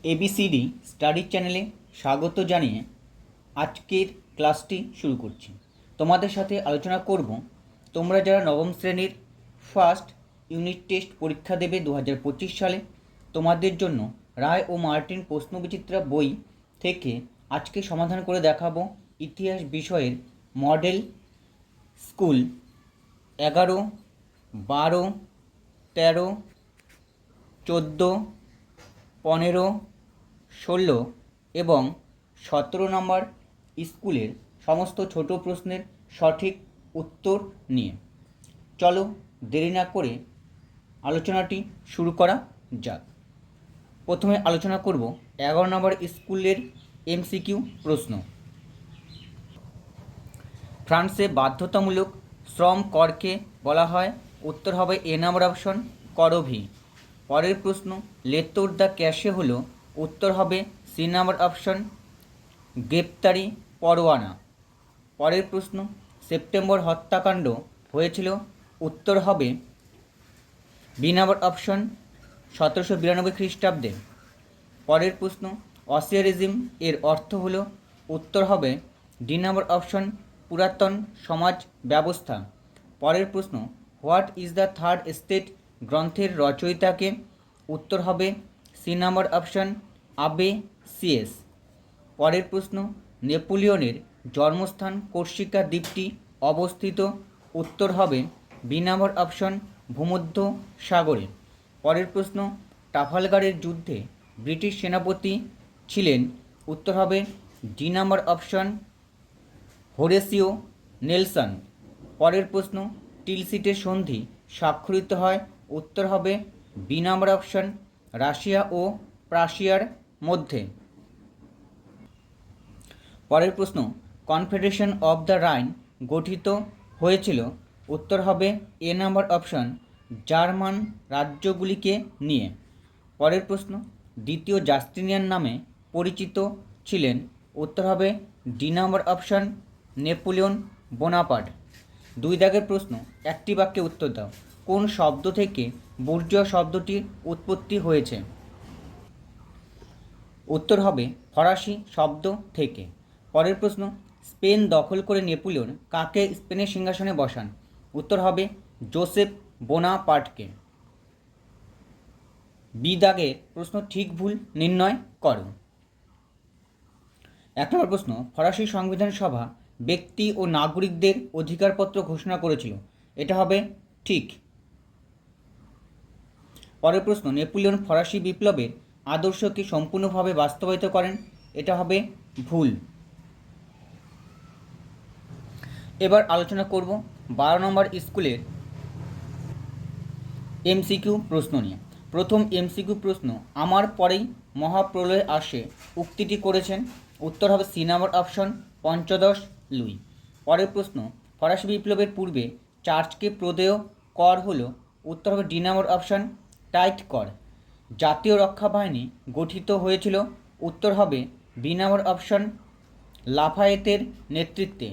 ABCD study চ্যানেলে স্বাগত জানিয়ে আজকের ক্লাসটি শুরু করছি। তোমাদের সাথে আলোচনা করব তোমরা যারা নবম শ্রেণীর ফার্স্ট ইউনিট টেস্ট পরীক্ষা দেবে 2025 সালে, তোমাদের জন্য রায় ও মার্টিন প্রশ্নবিচিত্রা বই থেকে আজকে সমাধান করে দেখাবো ইতিহাস বিষয়ের মডেল স্কুল 11, 12, 13, 14, 15, 16 এবং 17 নম্বর স্কুলের সমস্ত ছোট প্রশ্নের সঠিক উত্তর নিয়ে। চলো দেরি না করে আলোচনাটি শুরু করা যাক। প্রথমে আলোচনা করব 11 নম্বর স্কুলের এমসিকিউ প্রশ্ন। ফ্রান্সে বাধ্যতামূলক শ্রম করকে বলা হয়? উত্তর হবে এ নম্বর অপশন করভি। পরের প্রশ্ন, লেতর দ্য ক্যাশে হলো? উত্তর হবে সি নম্বর অপশন গ্রেপ্তারি পরোয়ানা। পরের প্রশ্ন, সেপ্টেম্বর হত্যাকাণ্ড হয়েছিল? উত্তর হবে বি নম্বর অপশন 1792 খ্রিস্টাব্দে। পরের প্রশ্ন, অসিয়ারিজম এর অর্থ হলো? উত্তর হবে ডি নম্বর অপশন পুরাতন সমাজ ব্যবস্থা। পরের প্রশ্ন, what is the third state গ্রন্থের রচয়িতাকে? উত্তর হবে সি নম্বর অপশন আবে সিএস। পরের প্রশ্ন, নেপোলিয়নের জন্মস্থান কর্সিকা দ্বীপটি অবস্থিত? উত্তর হবে বি নম্বর অপশন ভূমধ্য সাগরে। পরের প্রশ্ন, ট্রাফালগারের যুদ্ধে ব্রিটিশ সেনাপতি ছিলেন? উত্তর হবে ডি নম্বর অপশন হোরেসিও নেলসন। পরের প্রশ্ন, টিলসিটের সন্ধি স্বাক্ষরিত হয়? উত্তর হবে বি নম্বর অপশন রাশিয়া ও প্রাশিয়ার মধ্যে। পরের প্রশ্ন, কনফেডারেশন অফ দ্য রাইন গঠিত হয়েছিল? উত্তর হবে এ নম্বর অপশন জার্মান রাজ্যগুলিকে নিয়ে। পরের প্রশ্ন, দ্বিতীয় জাস্টিনিয়ান নামে পরিচিত ছিলেন? উত্তর হবে ডি নম্বর অপশন নেপোলিয়ন বোনাপার্ট। দুই দাগের প্রশ্ন, একটি বাক্যে উত্তর দাও। কোন শব্দ থেকে বুর্জোয়া শব্দটির উৎপত্তি হয়েছে? উত্তর হবে ফরাসি শব্দ থেকে। পরের প্রশ্ন, স্পেন দখল করে নেপোলিয়ন কাকে স্পেনের সিংহাসনে বসান? উত্তর হবে জোসেফ বোনাপার্টকে। বি দাগের প্রশ্ন, ঠিক ভুল নির্ণয় করো। এক নম্বর প্রশ্ন, ফরাসি সংবিধান সভা ব্যক্তি ও নাগরিকদের অধিকারপত্র ঘোষণা করেছিল? এটা হবে ঠিক। পরের প্রশ্ন, নেপোলিয়ন ফরাসি বিপ্লবের আদর্শকে সম্পূর্ণভাবে বাস্তবায়িত করেন? এটা হবে ভুল। এবার আলোচনা করব 12 নম্বর স্কুলের এমসিকিউ প্রশ্ন নিয়ে। প্রথম এমসিকিউ প্রশ্ন, আমার পরেই মহাপ্রলয় আসে উক্তিটি করেছেন? উত্তর হবে সি নম্বর অপশন পঞ্চদশ লুই। পরের প্রশ্ন, ফরাসি বিপ্লবের পূর্বে চার্চকে প্রদেয় কর হলো? উত্তর হবে ডি নম্বর অপশন টাইট কর। জাতীয় রক্ষা বাহিনী গঠিত হয়েছিল? উত্তর হবে বি নম্বর অপশন লাফায়েতের নেতৃত্বে।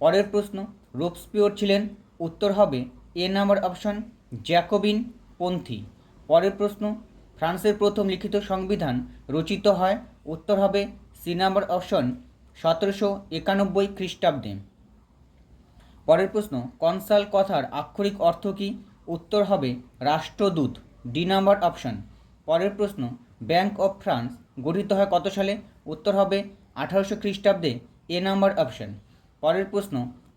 পরের প্রশ্ন, রোবস্পিয়র ছিলেন? উত্তর হবে এ নম্বর অপশন জ্যাকোবিন পন্থী। পরের প্রশ্ন, ফ্রান্সের প্রথম লিখিত সংবিধান রচিত হয়? উত্তর হবে সি নম্বর অপশন 1791 খ্রিস্টাব্দে। পরের প্রশ্ন, কনসাল কথার আক্ষরিক অর্থ কী? উত্তর হবে রাষ্ট্রদূত, ডি নম্বর অপশন। পরের প্রশ্ন, ব্যাংক অফ ফ্রান্স গঠিত হয় কত সালে? উত্তর হবে 1800 খ্রিস্টাব্দে, এ নম্বর অপশন। পরের প্রশ্ন,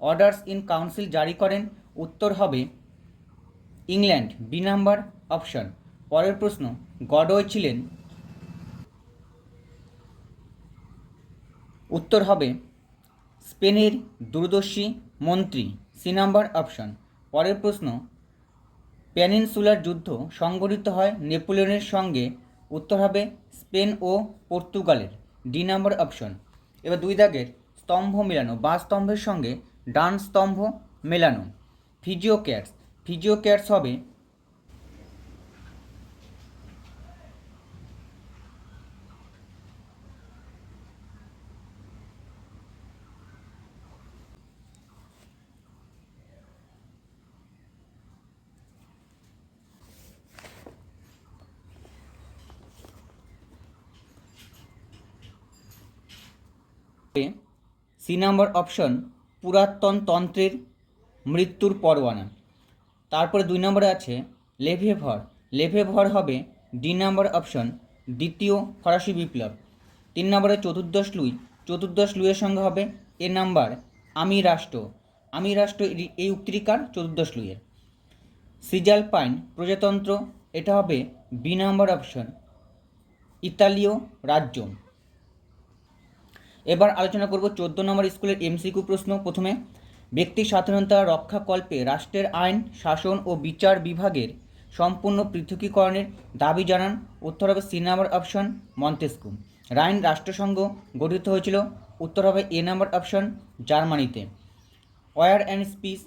অর্ডার্স ইন কাউন্সিল জারি করেন? উত্তর হবে ইংল্যান্ড, বি নম্বর অপশন। পরের প্রশ্ন, গডওয়ে ছিলেন? উত্তর হবে স্পেনের দূরদর্শী মন্ত্রী, সি নম্বর অপশন। পরের প্রশ্ন, পেনিনসুলার যুদ্ধ সংঘটিত হয় নেপোলিয়নের সঙ্গে? উত্তর হবে স্পেন ও পর্তুগালের, ডি নম্বর অপশন। এবার দুই দাগের স্তম্ভ মেলানো, বা স্তম্ভের সঙ্গে ডান স্তম্ভ মেলানো। ফিজিওক্যাটস হবে সি নাম্বার অপশন পুরাতন তন্ত্রের মৃত্যুর পরোয়ানা। তারপরে 2 নম্বরে আছে লেভেভর। লেভেভর হবে ডি নাম্বার অপশন দ্বিতীয় ফরাসি বিপ্লব। 3 নম্বরে চতুর্দশ লুই। চতুর্দশ লুইয়ের সঙ্গে হবে এ নাম্বার আমি রাষ্ট্র। আমি রাষ্ট্র এই উক্তিটি কার? চতুর্দশ লুইয়ের। সিজালপাইন প্রজাতন্ত্র, এটা হবে বি নাম্বার অপশন ইতালীয় রাজ্য। এবার আলোচনা করব 14 নম্বর স্কুলের এমসিকিউ প্রশ্ন। প্রথমে ব্যক্তি স্বাধীনতা রক্ষাকল্পে রাষ্ট্রের আইন শাসন ও বিচার বিভাগের সম্পূর্ণ পৃথকীকরণের দাবি জানান। উত্তর হবে C number option Montesquieu. Rhine রাষ্ট্রসংঘ গঠিত হয়েছিল। উত্তর হবে এ নাম্বার অপশন জার্মানিতে। ওয়ার অ্যান্ড স্পিচ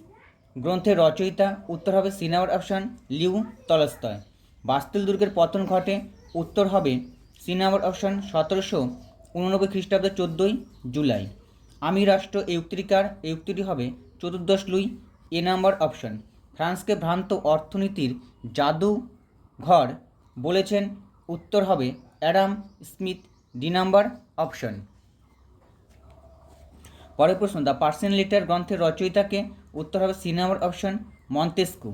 গ্রন্থের রচয়িতা। উত্তর হবে C number option Leo Tolstoy. Bastille দুর্গের পতন ঘটে। উত্তর হবে সি নাম্বার অপশন 1789 খ্রিস্টাব্দে 14 জুলাই। আমি রাষ্ট্র এই উক্তিকার? এই উক্তিটি হবে চতুর্দশ লুই, এ নাম্বার অপশন। ফ্রান্সকে ভ্রান্ত অর্থনীতির জাদুঘর বলেছেন। উত্তর হবে Adam Smith, D number option. পরের প্রশ্ন দ্য পার্সিয়ান লেটার গ্রন্থের রচয়িতাকে? উত্তর হবে C number option Montesquieu.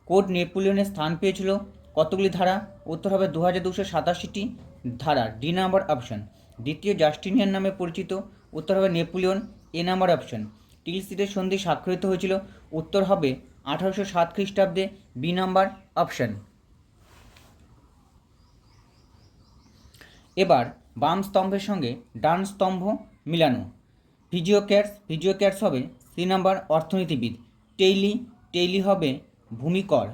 Code নেপোলিয়নের স্থান পেয়েছিল কতগুলি ধারা? উত্তর হবে 2287টি ধারা, ডি নাম্বার অপশন। দ্বিতীয় জাস্টিনিয়ান নামে পরিচিত। উত্তর হবে নেপোলিয়ন, এ নাম্বার অপশন। টিলসিটের সন্ধি স্বাক্ষরিত হয়েছিল। উত্তর হবে 1807 খ্রিস্টাব্দে, বি নাম্বার অপশন। এবার বাম স্তম্ভের সঙ্গে ডান স্তম্ভ মিলানো। ফিজিওক্যাটস হবে সি নাম্বার অর্থনীতিবিদ। টেইলি হবে ভূমিকর,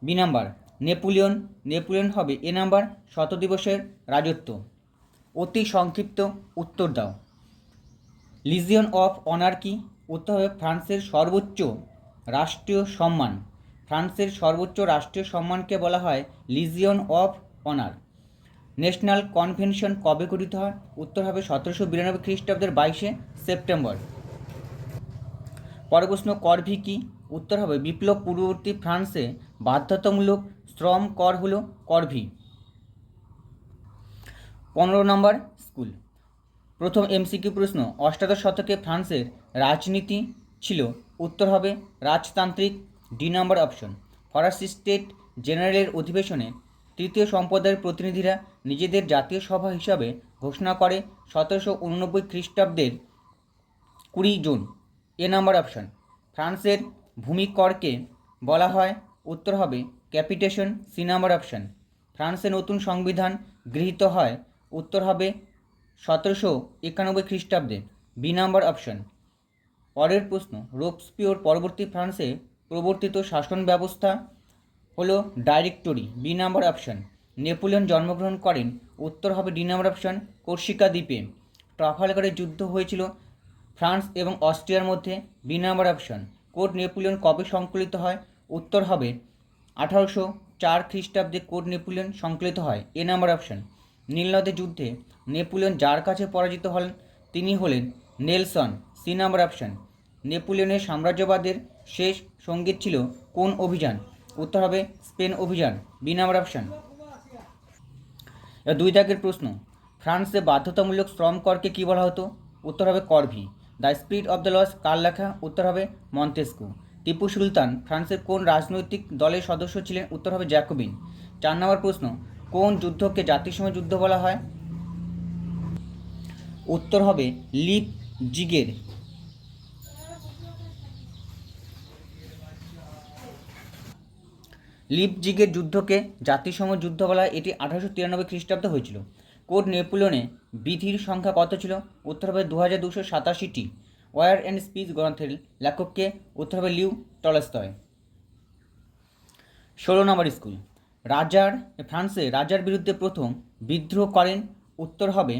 বি নাম্বার। নেপোলিয়ন হবে এ নাম্বার শতদিবসের রাজত্ব। অতি সংক্ষিপ্ত উত্তর দাও। লিজিয়ন অফ অনার কি? উত্তর হবে ফ্রান্সের সর্বোচ্চ রাষ্ট্রীয় সম্মান। ফ্রান্সের সর্বোচ্চ রাষ্ট্রীয় সম্মানকে বলা হয় legion of honour. National convention কবে গঠিত হয়? উত্তর হবে 1792 খ্রিস্টাব্দের 22 সেপ্টেম্বর। পরের প্রশ্ন করভি কি? উত্তর হবে বিপ্লব পূর্ববর্তী ফ্রান্সে বাধ্যতামূলক শ্রম কর হলো করভি। 15 নম্বর স্কুল প্রথম এমসিকিউ প্রশ্ন। অষ্টাদশ শতকে ফ্রান্সের রাজনীতি ছিল। উত্তর হবে রাজতান্ত্রিক, ডি নাম্বার অপশন। ফরাসি স্টেট জেনারেলের অধিবেশনে তৃতীয় সম্প্রদায়ের প্রতিনিধিরা নিজেদের জাতীয় সভা হিসাবে ঘোষণা করে 1789 খ্রিস্টাব্দের 20 জুন, এ নাম্বার অপশন। ফ্রান্সের ভূমিকরকে বলা হয়? উত্তর হবে ক্যাপিটেশন, সি নাম্বার অপশন। ফ্রান্সের নতুন সংবিধান গৃহীত হয়। উত্তর হবে 1791 খ্রিস্টাব্দে, বি নাম্বার অপশন। পরের প্রশ্ন রোবস্পিয়র পরবর্তী ফ্রান্সে প্রবর্তিত শাসন ব্যবস্থা হলো directory, B number option. Napoleon জন্মগ্রহণ করেন। উত্তর হবে ডি নাম্বার অপশন কর্সিকা দ্বীপে। ট্রাফালগারের যুদ্ধ হয়েছিল ফ্রান্স এবং অস্ট্রিয়ার মধ্যে, B number option. Code Napoleon কবে সংকলিত হয়? উত্তর হবে 1804 খ্রিস্টাব্দে কোড নেপোলিয়ন সংকলিত হয়, এ নাম্বার অপশন। নীলনদের যুদ্ধে নেপোলিয়ন যার কাছে পরাজিত হলেন তিনি হলেন নেলসন, সি নাম্বার অপশন। নেপোলিয়নের সাম্রাজ্যবাদের শেষ সঙ্গীত ছিল কোন অভিযান? উত্তর হবে স্পেন অভিযান, বি নাম্বার অপশন। এবার 2 দাগের প্রশ্ন। ফ্রান্সে বাধ্যতামূলক শ্রম করকে কী বলা হতো? উত্তর হবে corvee. The spirit of the laws কার লেখা? উত্তর হবে মন্তেস্কু। টিপু সুলতান ফ্রান্সের কোন রাজনৈতিক দলের সদস্য ছিলেন? উত্তর হবে জ্যাকোবিন। 4 নম্বর প্রশ্ন। কোন যুদ্ধকে জাতিসংঘ যুদ্ধ বলা হয়? উত্তর হবে লিপজিগের। লিপজিগের যুদ্ধকে জাতিসংঘ যুদ্ধ বলা হয়। এটি 1893 খ্রিস্টাব্দে হয়েছিল। কোড নেপোলিয়নে বিধির সংখ্যা কত ছিল? উত্তর হবে 2287টি। ওয়ার অ্যান্ড স্পিচ গ্রন্থের লেখককে? উত্তর হবে লিউ টলস্টয়। 16 নম্বর স্কুল। ফ্রান্সে রাজার বিরুদ্ধে প্রথম বিদ্রোহ করেন। উত্তর হবে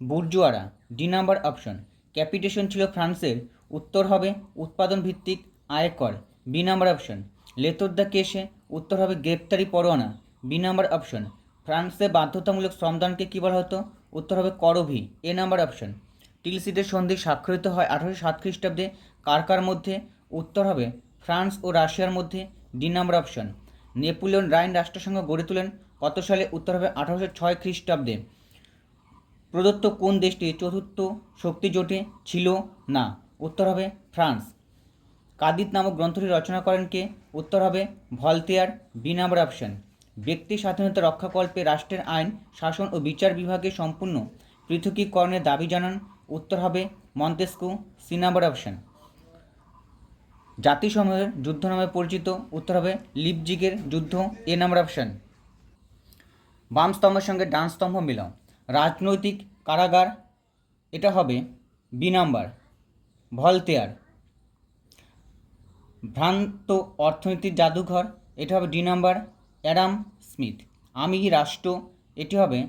বুর্জোয়ারা, ডি নাম্বার অপশন। ক্যাপিটেশন ছিল ফ্রান্সের। উত্তর হবে উৎপাদন ভিত্তিক আয়কর, বি নাম্বার অপশন। লেতোর কেসে? উত্তর হবে গ্রেপ্তারি পরোয়ানা, বি নাম্বার অপশন। ফ্রান্সে বাধ্যতামূলক শ্রমদানকে কী বলা হতো? উত্তর হবে করভি, এ নাম্বার অপশন। টিলসিটের সন্ধি স্বাক্ষরিত হয় 1807 খ্রিস্টাব্দে কার মধ্যে? উত্তর হবে ফ্রান্স ও রাশিয়ার মধ্যে, ডি নাম্বার অপশন। নেপোলিয়ন রাইন রাষ্ট্রসংঘ গড়ে তোলেন কত সালে? উত্তর হবে 1806 খ্রিস্টাব্দে। প্রদত্ত কোন দেশটি চতুর্থ শক্তি জোটে ছিল না? উত্তর হবে ফ্রান্স। কাদিত নামক গ্রন্থটি রচনা করেন কে? উত্তর হবে ভলতেয়ার। B number option. ব্যক্তি স্বাধীনতা রক্ষাকল্পে রাষ্ট্রের আইন, শাসন ও বিচার বিভাগে সম্পূর্ণ পৃথকীকরণের দাবি জানান? উত্তর হবে মন্তেস্কু। C number option. জাতিসমূহের যুদ্ধ নামে পরিচিত? উত্তর হবে লিপজিগের যুদ্ধ। A number option. বাম স্তম্ভের সঙ্গে ডান স্তম্ভ মিলাও। রাজনৈতিক কারাগার, এটা হবে বি নাম্বার ভলতেয়ার। ভ্রান্ত অর্থনীতির জাদুঘর, এটা হবে ডি নাম্বার অ্যাডাম স্মিথ। আমি রাষ্ট্র, এটি হবে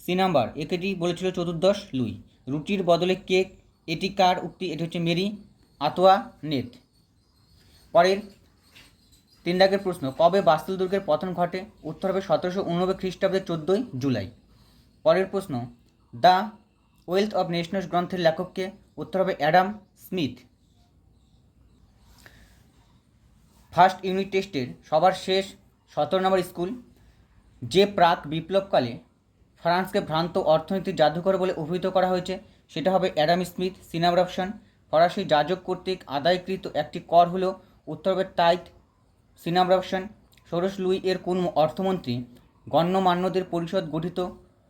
সি নাম্বার। এটি বলেছিল চতুর্দশ লুই। রুটির বদলে কেক, এটি কার উক্তি? এটি হচ্ছে মেরি আন্তোয়ানেট। পরের 3 দাগের প্রশ্ন, কবে বাস্তিল দুর্গের পতন ঘটে? উত্তর হবে 1789 খ্রিস্টাব্দের 14 জুলাই। পরের প্রশ্ন, দ্য ওয়েলথ অফ নেশনস গ্রন্থের লেখককে? উত্তর হবে অ্যাডাম স্মিথ। ফার্স্ট ইউনিট টেস্টের সবার শেষ 17 নম্বর স্কুল। যে প্রাক বিপ্লবকালে ফ্রান্সকে ভ্রান্ত অর্থনীতির জাদুঘর বলে অভিহিত করা হয়েছে, সেটা হবে Adam Smith. C number option. ফরাসি যাজক কর্তৃক আদায়কৃত একটি কর হলো? উত্তর হবে টাইট। C number option. ষোড়শ লুই এর কোন অর্থমন্ত্রী গণ্যমান্যদের পরিষদ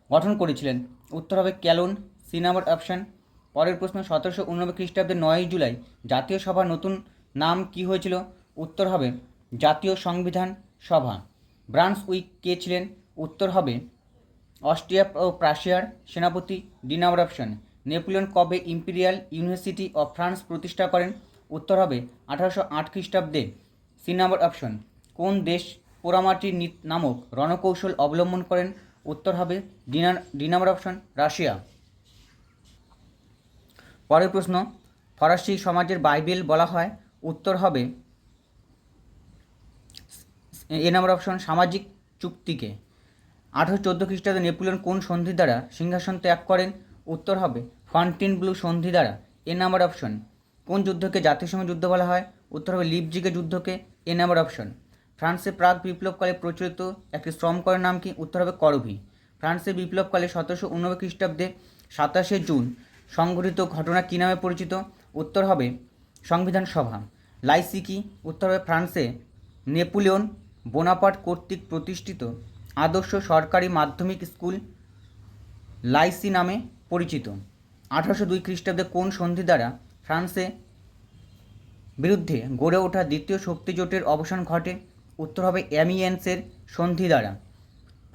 গঠন করেছিলেন? উত্তর হবে ক্যালন। C number option. পরের প্রশ্ন, 1789 খ্রিস্টাব্দের 9 জুলাই জাতীয় সভার নতুন নাম কি হয়েছিল? উত্তর হবে জাতীয় সংবিধান সভা। ব্রান্সউইক কে ছিলেন? উত্তর হবে অস্ট্রিয়া ও প্রাশিয়ার সেনাপতি। D number option. নেপোলিয়ন কবে ইম্পেরিয়াল ইউনিভার্সিটি অফ ফ্রান্স প্রতিষ্ঠা করেন? উত্তর হবে 1808 খ্রিস্টাব্দে। C number option. কোন দেশ পোড়ামাটি নামক রণকৌশল অবলম্বন করেন? উত্তর হবে ডি নাম্বার অপশন, রাশিয়া। পরের প্রশ্ন, ফরাসি সমাজের বাইবেল বলা হয়? উত্তর হবে এ নাম্বার অপশন, সামাজিক চুক্তিকে। 1814 খ্রিস্টাব্দে নেপোলিয়ন কোন সন্ধি দ্বারা সিংহাসন ত্যাগ করেন? উত্তর হবে ফন্টেনব্লু সন্ধি দ্বারা। এ নাম্বার অপশন। কোন যুদ্ধকে জাতিসংঘ যুদ্ধ বলা হয়? উত্তর হবে লিপজিগের যুদ্ধকে। এ নাম্বার অপশন। ফ্রান্সে প্রাক বিপ্লবকালে প্রচলিত একটি শ্রম করের নাম কি? উত্তর হবে করভি। ফ্রান্সের বিপ্লবকালে 1789 খ্রিস্টাব্দে 27 জুন সংঘটিত ঘটনা কী নামে পরিচিত? উত্তর হবে সংবিধান সভা। লাইসি কি? উত্তর হবে ফ্রান্সে নেপোলিয়ন বোনাপার্ট কর্তৃক প্রতিষ্ঠিত আদর্শ সরকারি মাধ্যমিক স্কুল লাইসি নামে পরিচিত। 1802 খ্রিস্টাব্দে কোন সন্ধি দ্বারা ফ্রান্সে বিরুদ্ধে গড়ে ওঠা দ্বিতীয় শক্তি জোটের অবসান ঘটে? উত্তর হবে অ্যামিয়েন্সের সন্ধি দ্বারা।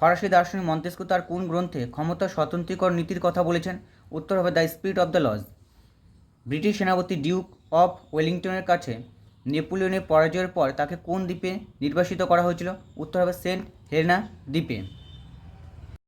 ফরাসি দার্শনিক মন্তেস্কু তার কোন গ্রন্থে ক্ষমতা স্বতন্ত্রীকরণ নীতির কথা বলেছেন? উত্তর হবে the spirit of the laws. British সেনাপতি ডিউক অফ ওয়েলিংটনের কাছে নেপোলিয়নের পরাজয়ের পর তাকে কোন দ্বীপে নির্বাসিত করা হয়েছিল? উত্তর হবে সেন্ট হেলেনা দ্বীপে।